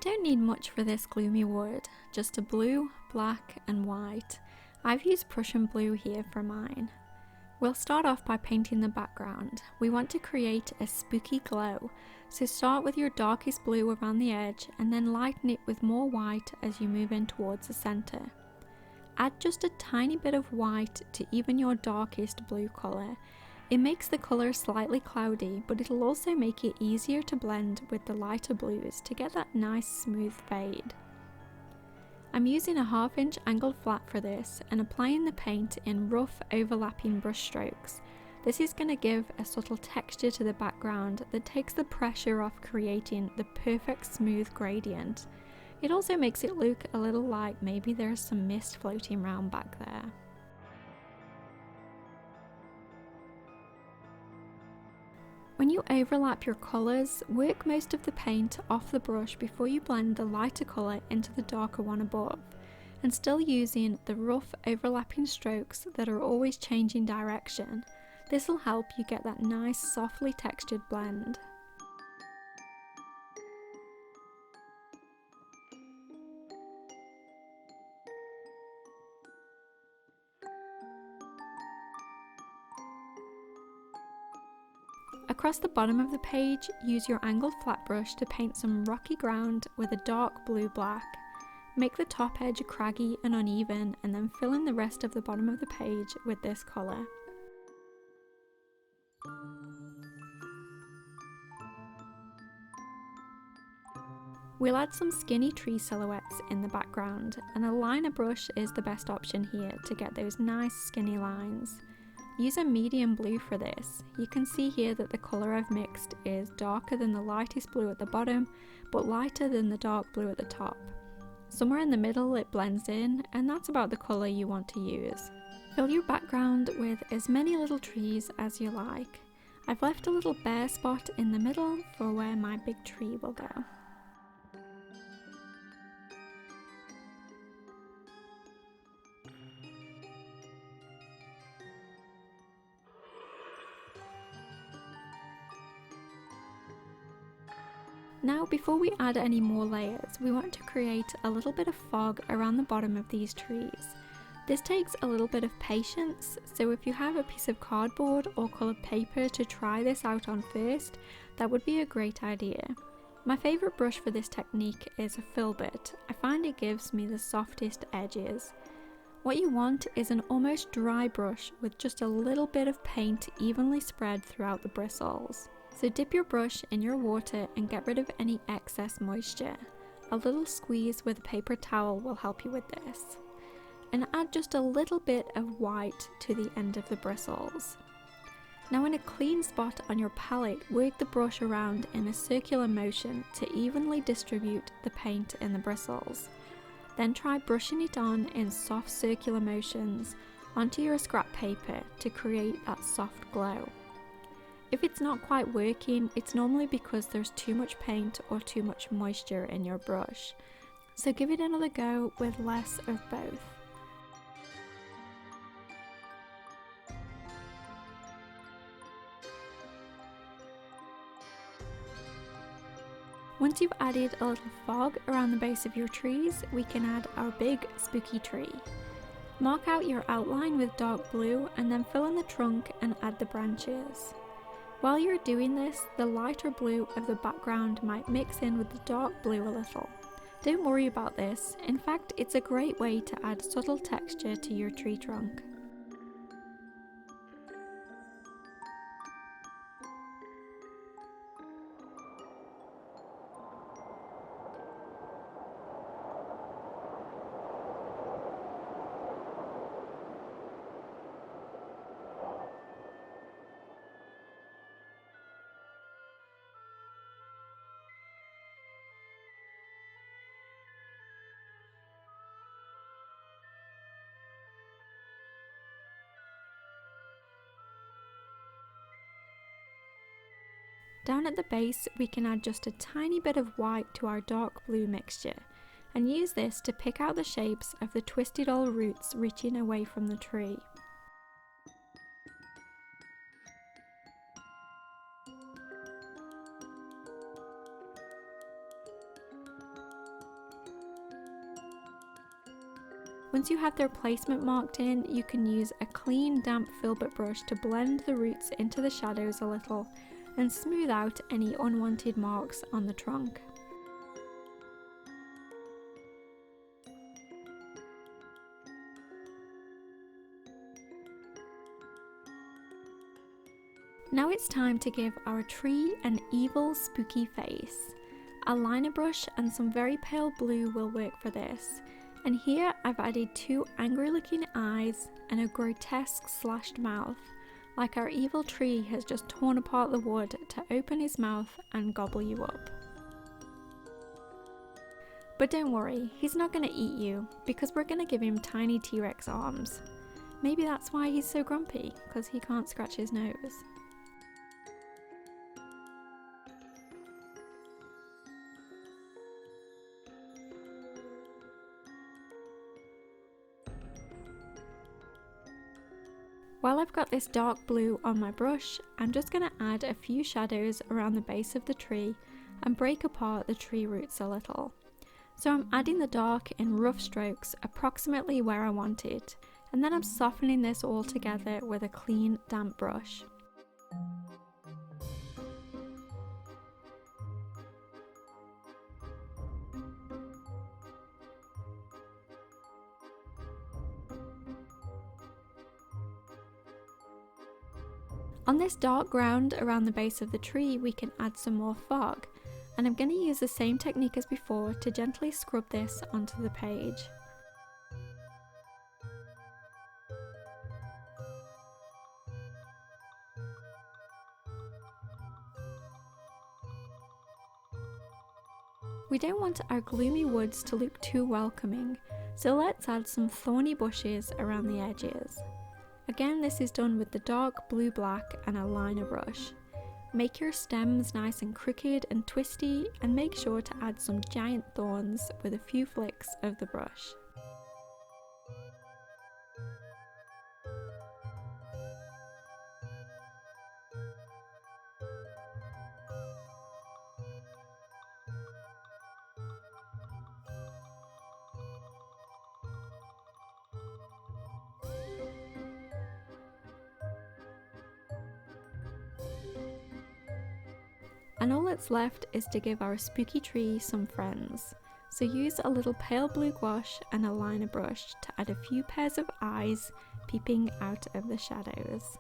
don't need much for this gloomy wood, just a blue, black and white. I've used Prussian blue here for mine. We'll start off by painting the background. We want to create a spooky glow, so start with your darkest blue around the edge and then lighten it with more white as you move in towards the centre. Add just a tiny bit of white to even your darkest blue colour. It makes the colour slightly cloudy, but it'll also make it easier to blend with the lighter blues to get that nice smooth fade. I'm using a 1/2 inch angled flat for this and applying the paint in rough overlapping brush strokes. This is going to give a subtle texture to the background that takes the pressure off creating the perfect smooth gradient. It also makes it look a little like maybe there's some mist floating around back there. When you overlap your colours, work most of the paint off the brush before you blend the lighter colour into the darker one above, and still using the rough overlapping strokes that are always changing direction. This will help you get that nice softly textured blend. Across the bottom of the page, use your angled flat brush to paint some rocky ground with a dark blue-black. Make the top edge craggy and uneven and then fill in the rest of the bottom of the page with this colour. We'll add some skinny tree silhouettes in the background, and a liner brush is the best option here to get those nice skinny lines. Use a medium blue for this. You can see here that the colour I've mixed is darker than the lightest blue at the bottom, but lighter than the dark blue at the top. Somewhere in the middle it blends in, and that's about the colour you want to use. Fill your background with as many little trees as you like. I've left a little bare spot in the middle for where my big tree will go. Now, before we add any more layers, we want to create a little bit of fog around the bottom of these trees. This takes a little bit of patience, so if you have a piece of cardboard or coloured paper to try this out on first, that would be a great idea. My favourite brush for this technique is a filbert. I find it gives me the softest edges. What you want is an almost dry brush with just a little bit of paint evenly spread throughout the bristles. So dip your brush in your water and get rid of any excess moisture. A little squeeze with a paper towel will help you with this. And add just a little bit of white to the end of the bristles. Now, in a clean spot on your palette, work the brush around in a circular motion to evenly distribute the paint in the bristles. Then try brushing it on in soft circular motions onto your scrap paper to create that soft glow. If it's not quite working, it's normally because there's too much paint or too much moisture in your brush. So give it another go with less of both. Once you've added a little fog around the base of your trees, we can add our big spooky tree. Mark out your outline with dark blue and then fill in the trunk and add the branches. While you're doing this, the lighter blue of the background might mix in with the dark blue a little. Don't worry about this, in fact it's a great way to add subtle texture to your tree trunk. Down at the base, we can add just a tiny bit of white to our dark blue mixture, and use this to pick out the shapes of the twisted old roots reaching away from the tree. Once you have their placement marked in, you can use a clean damp filbert brush to blend the roots into the shadows a little and smooth out any unwanted marks on the trunk. Now it's time to give our tree an evil, spooky face. A liner brush and some very pale blue will work for this. And here I've added 2 angry looking eyes and a grotesque slashed mouth, like our evil tree has just torn apart the wood to open his mouth and gobble you up. But don't worry, he's not going to eat you, because we're going to give him tiny T-Rex arms. Maybe that's why he's so grumpy, because he can't scratch his nose. While I've got this dark blue on my brush, I'm just going to add a few shadows around the base of the tree and break apart the tree roots a little. So I'm adding the dark in rough strokes approximately where I want it, and then I'm softening this all together with a clean damp brush. On this dark ground around the base of the tree, we can add some more fog, and I'm going to use the same technique as before to gently scrub this onto the page. We don't want our gloomy woods to look too welcoming, so let's add some thorny bushes around the edges. Again, this is done with the dark blue-black and a liner brush. Make your stems nice and crooked and twisty, and make sure to add some giant thorns with a few flicks of the brush. And all that's left is to give our spooky tree some friends. So use a little pale blue gouache and a liner brush to add a few pairs of eyes peeping out of the shadows.